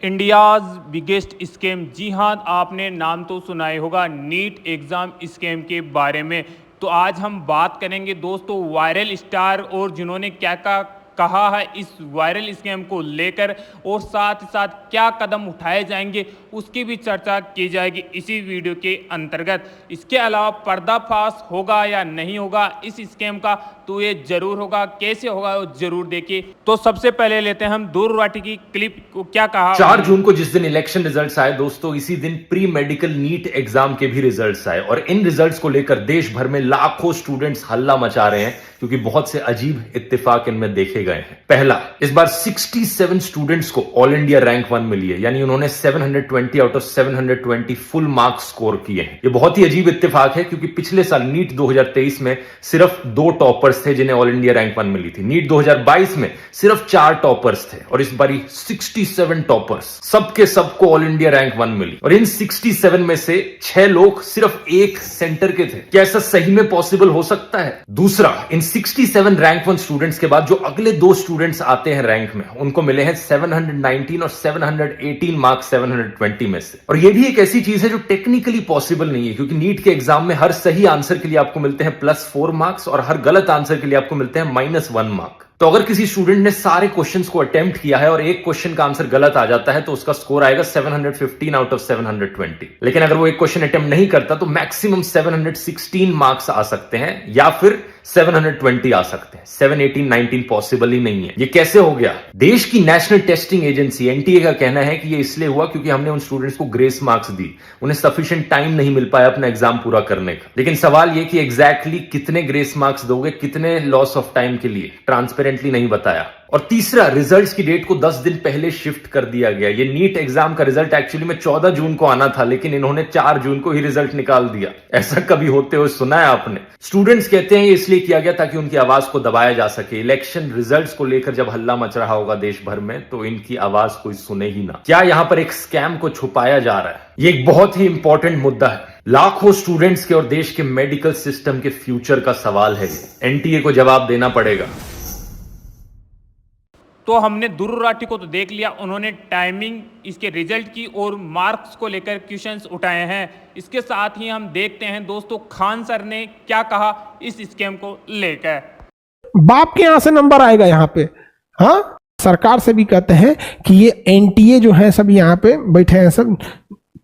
India's biggest scam. जी हाँ, आपने नाम तो सुना ही होगा नीट एग्ज़ाम स्कैम के बारे में। तो आज हम बात करेंगे दोस्तों वायरल स्टार और जिन्होंने क्या क्या कहा है इस वायरल स्कैम को लेकर, और साथ ही साथ क्या कदम उठाए जाएंगे उसकी भी चर्चा की जाएगी इसी वीडियो के अंतर्गत। इसके अलावा पर्दाफाश होगा या नहीं होगा इस स्कैम का, तो ये जरूर होगा। कैसे होगा वो जरूर देखिए। तो सबसे पहले लेते हैं हम दूर राठी की क्लिप को, क्या कहा 4 जून को जिस दिन इलेक्शन रिजल्ट्स आए दोस्तों, इसी दिन प्री मेडिकल नीट एग्जाम के भी रिजल्ट्स आए और इन रिजल्ट्स को लेकर देश भर में लाखों स्टूडेंट्स हल्ला मचा रहे हैं क्योंकि बहुत से अजीब इत्तेफाक इनमें देखे गए हैं। पहला, इस बार 67 स्टूडेंट्स को ऑल इंडिया रैंक 1 मिली है, यानी उन्होंने 720 out of 720 full marks score किए हैं। ये बहुत ही अजीब इत्तेफाक है क्योंकि पिछले साल नीट 2023 में सिर्फ 2 टॉपर्स थे जिन्हें ऑल इंडिया रैंक 1 मिली थी। नीट 2022 में सिर्फ 4 टॉपर्स थे और इस बारी 67 टॉपर्स, सबके सबको ऑल इंडिया रैंक 1 मिली। और इन 67 में से 6 लोग सिर्फ एक सेंटर के थे। क्या ऐसा सही में पॉसिबल हो सकता है? दूसरा, इन 67 रैंक 1 स्टूडेंट्स के बाद जो अगले 2 स्टूडेंट्स आते हैं रैंक में, उनको मिले हैं 719 और 718 मार्क्स 720 में से। और यह भी एक ऐसी चीज है जो टेक्निकली पॉसिबल नहीं है क्योंकि नीट के एग्जाम में हर सही आंसर के लिए आपको मिलते हैं +4 मार्क्स और हर गलत आंसर के लिए आपको मिलते हैं -1 मार्क। तो अगर किसी स्टूडेंट ने सारे क्वेश्चंस को अटेम्प्ट किया है और एक क्वेश्चन का आंसर गलत आ जाता है तो उसका स्कोर आएगा 715 आउट ऑफ 720। लेकिन अगर वो एक क्वेश्चन अटेम्प्ट नहीं करता तो मैक्सिमम 716 मार्क्स आ सकते हैं या फिर 720 आ सकते हैं। 718 19 पॉसिबल ही नहीं है। ये कैसे हो गया? देश की नेशनल टेस्टिंग एजेंसी एनटीए का कहना है कि ये इसलिए हुआ क्योंकि हमने उन स्टूडेंट्स को ग्रेस मार्क्स दी, उन्हें सफिशिएंट टाइम नहीं मिल पाया अपना एग्जाम पूरा करने का। लेकिन सवाल ये कि एग्जैक्टली कितने ग्रेस मार्क्स दोगे, कितने लॉस ऑफ टाइम के लिए, ट्रांसपेरेंटली नहीं बताया। और तीसरा, रिजल्ट्स की डेट को 10 दिन पहले शिफ्ट कर दिया गया। ये नीट एग्जाम का रिजल्ट एक्चुअली में 14 जून को आना था लेकिन इन्होंने 4 जून को ही रिजल्ट निकाल दिया। ऐसा कभी होते हुए सुना है आपने? स्टूडेंट्स कहते हैं ये इसलिए किया गया ताकि उनकी आवाज को दबाया जा सके। इलेक्शन रिजल्ट्स को लेकर जब हल्ला मच रहा होगा देश भर में तो इनकी आवाज कोई सुने ही ना। क्या यहां पर एक स्कैम को छुपाया जा रहा है? ये एक बहुत ही इंपॉर्टेंट मुद्दा है। लाखों स्टूडेंट्स के और देश के मेडिकल सिस्टम के फ्यूचर का सवाल है। एनटीए को जवाब देना पड़ेगा। तो हमने दुर्र राठी को तो देख लिया, उन्होंने टाइमिंग, इसके रिजल्ट की और मार्क्स को लेकर क्वेश्चंस उठाए हैं। इसके साथ ही हम देखते हैं दोस्तों खान सर ने क्या कहा इस स्कैम को लेकर। बाप के यहां से नंबर आएगा यहाँ पे। हाँ, सरकार से भी कहते हैं कि ये एनटीए जो है सब यहाँ पे बैठे हैं, सब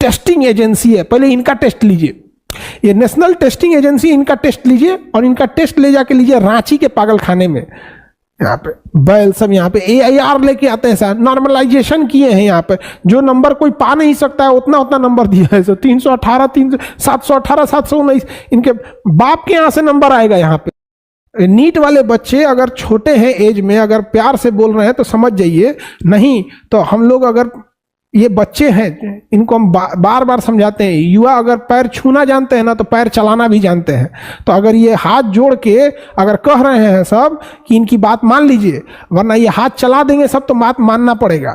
टेस्टिंग एजेंसी है, पहले इनका टेस्ट लीजिए। ये नेशनल टेस्टिंग एजेंसी, इनका टेस्ट लीजिए और इनका टेस्ट ले जाके लीजिए रांची के पागल खाने में। यहाँ पे बैल सब यहाँ पे AIR लेके आते हैं सर, नॉर्मलाइजेशन किए हैं। यहाँ पे जो नंबर कोई पा नहीं सकता है उतना उतना नंबर दिया है। 318 718 719 इनके बाप के यहाँ से नंबर आएगा यहाँ पे। नीट वाले बच्चे अगर छोटे हैं एज में, अगर प्यार से बोल रहे हैं तो समझ जाइए, नहीं तो हम लोग, अगर ये बच्चे हैं इनको हम बार बार समझाते हैं। युवा अगर पैर छूना जानते हैं ना तो पैर चलाना भी जानते हैं। तो अगर ये हाथ जोड़ के अगर कह रहे हैं सब कि इनकी बात मान लीजिए, वरना ये हाथ चला देंगे सब, तो बात मानना पड़ेगा।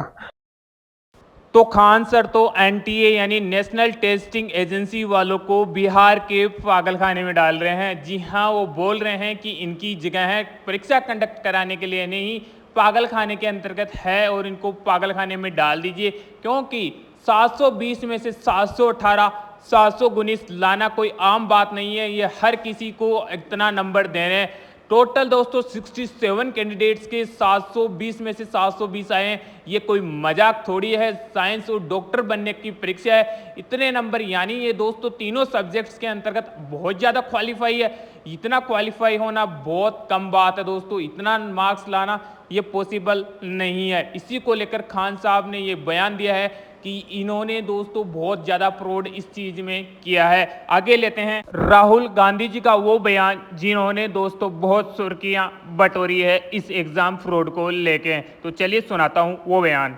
तो खान सर तो एनटीए यानी नेशनल टेस्टिंग एजेंसी वालों को बिहार के पागलखाने में डाल रहे हैं। जी हाँ, वो बोल रहे हैं कि इनकी जगह है परीक्षा कंडक्ट कराने के लिए, नहीं पागल खाने के अंतर्गत है और इनको पागल खाने में डाल दीजिए। क्योंकि 720 में से 718 719 लाना कोई आम बात नहीं है। ये हर किसी को इतना नंबर दे रहे हैं। टोटल दोस्तों 67 कैंडिडेट्स के 720 में से 720 आए हैं। ये कोई मजाक थोड़ी है। साइंस और डॉक्टर बनने की परीक्षा है। इतने नंबर यानी ये दोस्तों तीनों सब्जेक्ट्स के अंतर्गत बहुत ज़्यादा क्वालिफाई है। इतना क्वालिफाई होना बहुत कम बात है दोस्तों। इतना मार्क्स लाना ये पॉसिबल नहीं है। इसी को लेकर खान साहब ने ये बयान दिया है कि इन्होंने दोस्तों बहुत ज़्यादा फ्रॉड इस चीज़ में किया है। आगे लेते हैं राहुल गांधी जी का वो बयान जिन्होंने दोस्तों बहुत सुर्खियां बटोरी है इस एग्ज़ाम फ्रॉड को लेके। तो चलिए सुनाता हूं वो बयान।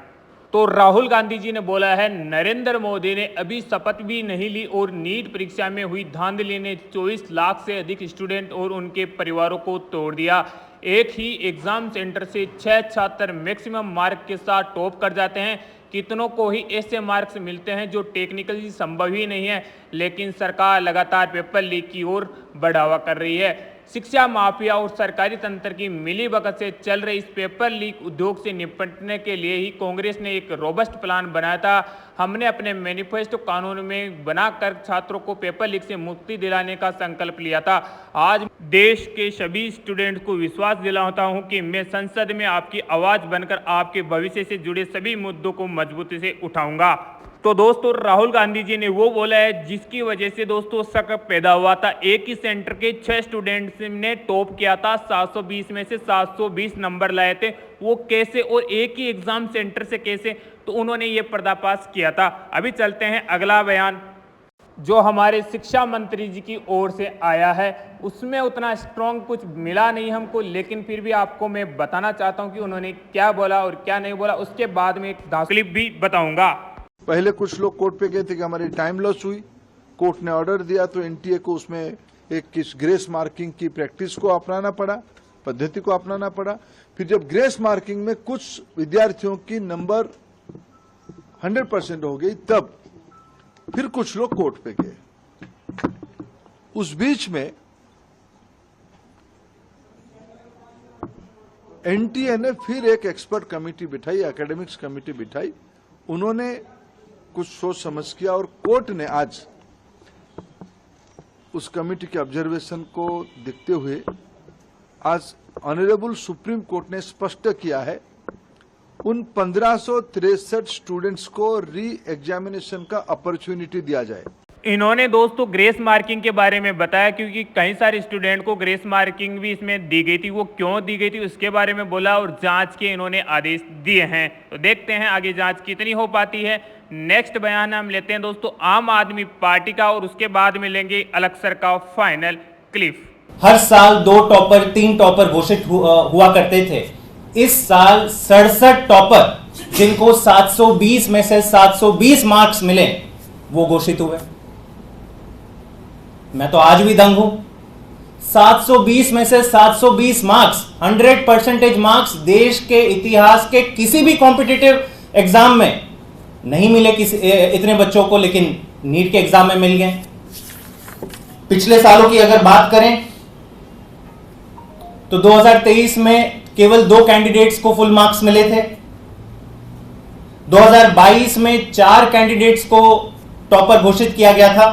तो राहुल गांधी जी ने बोला है, नरेंद्र मोदी ने अभी शपथ भी नहीं ली और नीट परीक्षा में हुई धांधली ने 24 लाख से अधिक स्टूडेंट और उनके परिवारों को तोड़ दिया। एक ही एग्जाम सेंटर से 6 छात्र मैक्सिमम मार्क के साथ टॉप कर जाते हैं। कितनों को ही ऐसे मार्क्स मिलते हैं जो टेक्निकली संभव ही नहीं है, लेकिन सरकार लगातार पेपर लीक की ओर बढ़ावा कर रही है। शिक्षा माफिया और सरकारी तंत्र की मिलीभगत से चल रहे इस पेपर लीक उद्योग से निपटने के लिए ही कांग्रेस ने एक रोबस्ट प्लान बनाया था। हमने अपने मैनिफेस्टो कानून में बनाकर छात्रों को पेपर लीक से मुक्ति दिलाने का संकल्प लिया था। आज देश के सभी स्टूडेंट को विश्वास दिलाता हूं कि मैं संसद में आपकी आवाज बनकर आपके भविष्य से जुड़े सभी मुद्दों को मजबूती से उठाऊंगा। तो दोस्तों राहुल गांधी जी ने वो बोला है जिसकी वजह से दोस्तों शक पैदा हुआ था। एक ही सेंटर के 6 स्टूडेंट्स ने टॉप किया था, 720 में से 720 नंबर लाए थे। वो कैसे और एक ही एग्जाम सेंटर से कैसे, तो उन्होंने ये पर्दाफाश किया था। अभी चलते हैं अगला बयान जो हमारे शिक्षा मंत्री जी की ओर से आया है। उसमें उतना स्ट्रॉन्ग कुछ मिला नहीं हमको, लेकिन फिर भी आपको मैं बताना चाहता हूं कि उन्होंने क्या बोला और क्या नहीं बोला। उसके बाद में एक क्लिप भी बताऊंगा। पहले कुछ लोग कोर्ट पे गए थे कि हमारी टाइम लॉस हुई, कोर्ट ने ऑर्डर दिया तो एनटीए को उसमें एक किस ग्रेस मार्किंग की प्रैक्टिस को अपनाना पड़ा, पद्धति को अपनाना पड़ा। फिर जब ग्रेस मार्किंग में कुछ विद्यार्थियों की नंबर 100% हो गई तब फिर कुछ लोग कोर्ट पे गए। उस बीच में एनटीए ने फिर एक एक्सपर्ट कमेटी बिठाई, एकेडमिक्स कमेटी बिठाई। उन्होंने कुछ सोच समझ किया और कोर्ट ने आज उस कमेटी के ऑब्जर्वेशन को देखते हुए आज ऑनरेबल सुप्रीम कोर्ट ने स्पष्ट किया है उन 1563 स्टूडेंट्स को री एग्जामिनेशन का अपॉर्चुनिटी दिया जाए। इन्होंने दोस्तों ग्रेस मार्किंग के बारे में बताया, क्योंकि कई सारे स्टूडेंट को ग्रेस मार्किंग भी इसमें दी गई थी। वो क्यों दी गई थी उसके बारे में बोला और जांच के इन्होंने आदेश दिए हैं। तो देखते हैं आगे जांच कितनी हो पाती है। नेक्स्ट बयान हम लेते हैं दोस्तों आम आदमी पार्टी का और उसके बाद मिलेंगे अलग सर का फाइनल क्लिप। हर साल 2 टॉपर 3 टॉपर घोषित हुआ करते थे। इस साल 67 टॉपर जिनको 720 में से 720 मार्क्स मिले वो घोषित हुए। मैं तो आज भी दंग हूं। 720 में से 720 मार्क्स, 100% मार्क्स देश के इतिहास के किसी भी कॉम्पिटिटिव एग्जाम में नहीं मिले इतने बच्चों को, लेकिन नीट के एग्जाम में मिल गए। पिछले सालों की अगर बात करें तो 2023 में केवल 2 कैंडिडेट्स को फुल मार्क्स मिले थे। 2022 में 4 कैंडिडेट्स को टॉपर घोषित किया गया था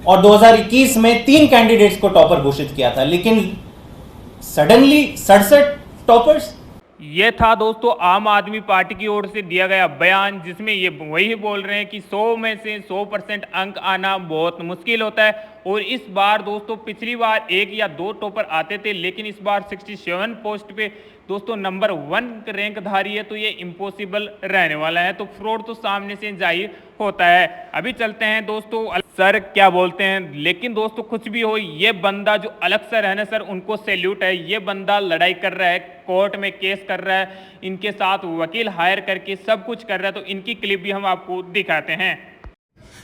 और 2021 में 3 कैंडिडेट्स को टॉपर घोषित किया था, लेकिन सडनली 67 टॉपर्स। ये था दोस्तों आम आदमी पार्टी की ओर से दिया गया बयान, जिसमें ये वही बोल रहे हैं कि 100 में से 100% अंक आना बहुत मुश्किल होता है। और इस बार दोस्तों पिछली बार 1 या 2 टॉपर आते थे, लेकिन इस बार 67 पोस्ट पे दोस्तों नंबर 1 रैंकधारी है, तो ये इम्पॉसिबल रहने वाला है। तो फ्रॉड तो सामने से जाहिर होता है। अभी चलते हैं दोस्तों सर क्या बोलते हैं। लेकिन दोस्तों कुछ भी हो, ये बंदा जो अलग सर है ना सर, उनको सैल्यूट है। ये बंदा लड़ाई कर रहा है, कोर्ट में केस कर रहा है, इनके साथ वकील हायर करके सब कुछ कर रहा है। तो इनकी क्लिप भी हम आपको दिखाते हैं।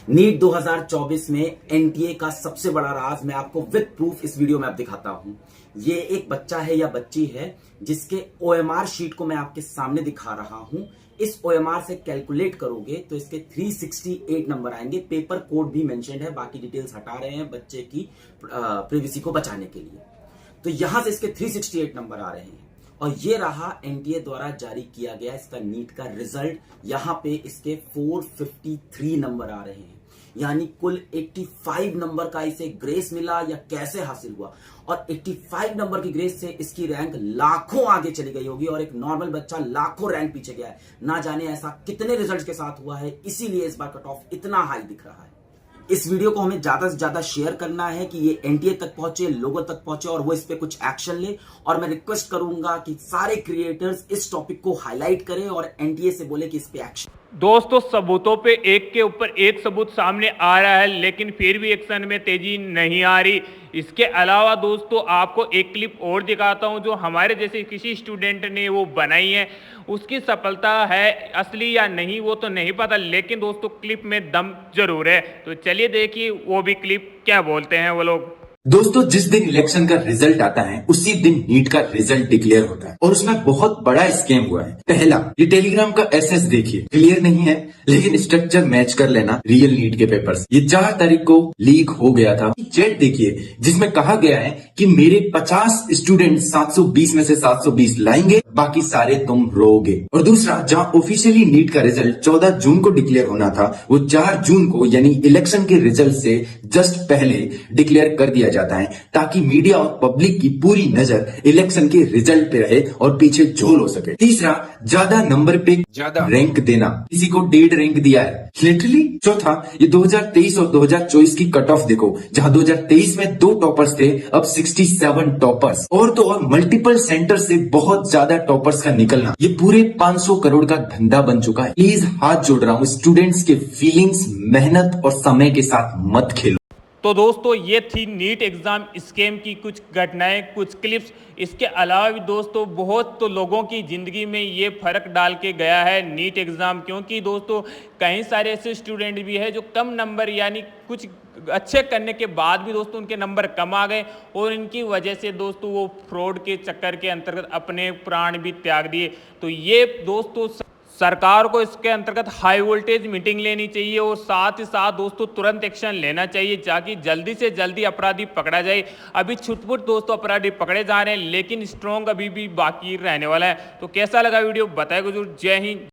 नीट 2024 में एनटीए का सबसे बड़ा राज मैं आपको विद प्रूफ इस वीडियो में आप दिखाता हूं। ये एक बच्चा है या बच्ची है जिसके ओएमआर शीट को मैं आपके सामने दिखा रहा हूं। इस ओएमआर से कैलकुलेट करोगे तो इसके 368 नंबर आएंगे। पेपर कोड भी मेंशन्ड है, बाकी डिटेल्स हटा रहे हैं बच्चे की प्रिवेसी को बचाने के लिए। तो यहां से इसके 368 नंबर आ रहे हैं और ये रहा एनटीए द्वारा जारी किया गया इसका नीट का रिजल्ट। यहां पे इसके 453 नंबर आ रहे हैं, यानी कुल 85 नंबर का इसे ग्रेस मिला या कैसे हासिल हुआ। और 85 नंबर की ग्रेस से इसकी रैंक लाखों आगे चली गई होगी और एक नॉर्मल बच्चा लाखों रैंक पीछे गया है। ना जाने ऐसा कितने रिजल्ट्स के साथ हुआ है, इसीलिए इस बार कट ऑफ इतना हाई दिख रहा है। इस वीडियो को हमें ज्यादा से ज्यादा शेयर करना है कि ये एनटीए तक पहुंचे, लोगों तक पहुंचे और वो इस पे कुछ एक्शन ले। और मैं रिक्वेस्ट करूंगा कि सारे क्रिएटर्स इस टॉपिक को हाईलाइट करें और एनटीए से बोले कि इस पे एक्शन। दोस्तों सबूतों पे एक के ऊपर एक सबूत सामने आ रहा है, लेकिन फिर भी एक्शन में तेजी नहीं आ रही। इसके अलावा दोस्तों आपको एक क्लिप और दिखाता हूं जो हमारे जैसे किसी स्टूडेंट ने वो बनाई है। उसकी सफलता है असली या नहीं वो तो नहीं पता, लेकिन दोस्तों क्लिप में दम जरूर है। तो चलिए देखिए वो भी क्लिप क्या बोलते हैं वो लोग। दोस्तों, जिस दिन इलेक्शन का रिजल्ट आता है उसी दिन नीट का रिजल्ट डिक्लेयर होता है और उसमें बहुत बड़ा स्कैम हुआ है। पहला, ये टेलीग्राम का एसएस देखिए, क्लियर नहीं है लेकिन स्ट्रक्चर मैच कर लेना रियल नीट के पेपर्स। ये 4 तारीख को लीक हो गया था। चैट देखिए जिसमें कहा गया है कि मेरे 50 स्टूडेंट 720 में से 720 लाएंगे, बाकी सारे तुम रोगे। और दूसरा, जहां ऑफिशियली नीट का रिजल्ट 14 जून को डिक्लेयर होना था, वो 4 जून को यानी इलेक्शन के रिजल्ट से जस्ट पहले डिक्लेयर कर दिया जाता है ताकि मीडिया और पब्लिक की पूरी नजर इलेक्शन के रिजल्ट पे रहे और पीछे झोल हो सके। तीसरा, ज्यादा नंबर पे ज्यादा रैंक देना, किसी को 1.5 रैंक दिया है लिटरली। चौथा, ये 2023 और 2024 की कट ऑफ देखो, जहां 2023 में 2 टॉपर्स थे, अब 67 टॉपर्स। और तो और मल्टीपल सेंटर से बहुत ज्यादा टॉपर्स का निकलना, ये पूरे 500 करोड़ का धंधा बन चुका है। प्लीज हाथ जोड़ रहा हूं, स्टूडेंट्स के फीलिंग्स, मेहनत और समय के साथ मत खेलो। तो दोस्तों ये थी नीट एग्ज़ाम स्कैम की कुछ घटनाएं, कुछ क्लिप्स। इसके अलावा भी दोस्तों बहुत तो लोगों की ज़िंदगी में ये फ़र्क डाल के गया है नीट एग्ज़ाम, क्योंकि दोस्तों कई सारे ऐसे स्टूडेंट भी हैं जो कम नंबर यानी कुछ अच्छे करने के बाद भी दोस्तों उनके नंबर कम आ गए और इनकी वजह से दोस्तों वो फ्रॉड के चक्कर के अंतर्गत अपने प्राण भी त्याग दिए। तो ये दोस्तों सरकार को इसके अंतर्गत हाई वोल्टेज मीटिंग लेनी चाहिए और साथ ही साथ दोस्तों तुरंत एक्शन लेना चाहिए ताकि जल्दी से जल्दी अपराधी पकड़ा जाए। अभी छुटपुट दोस्तों अपराधी पकड़े जा रहे हैं लेकिन स्ट्रॉन्ग अभी भी बाकी रहने वाला है। तो कैसा लगा वीडियो बताएगा जरूर। जय हिंद।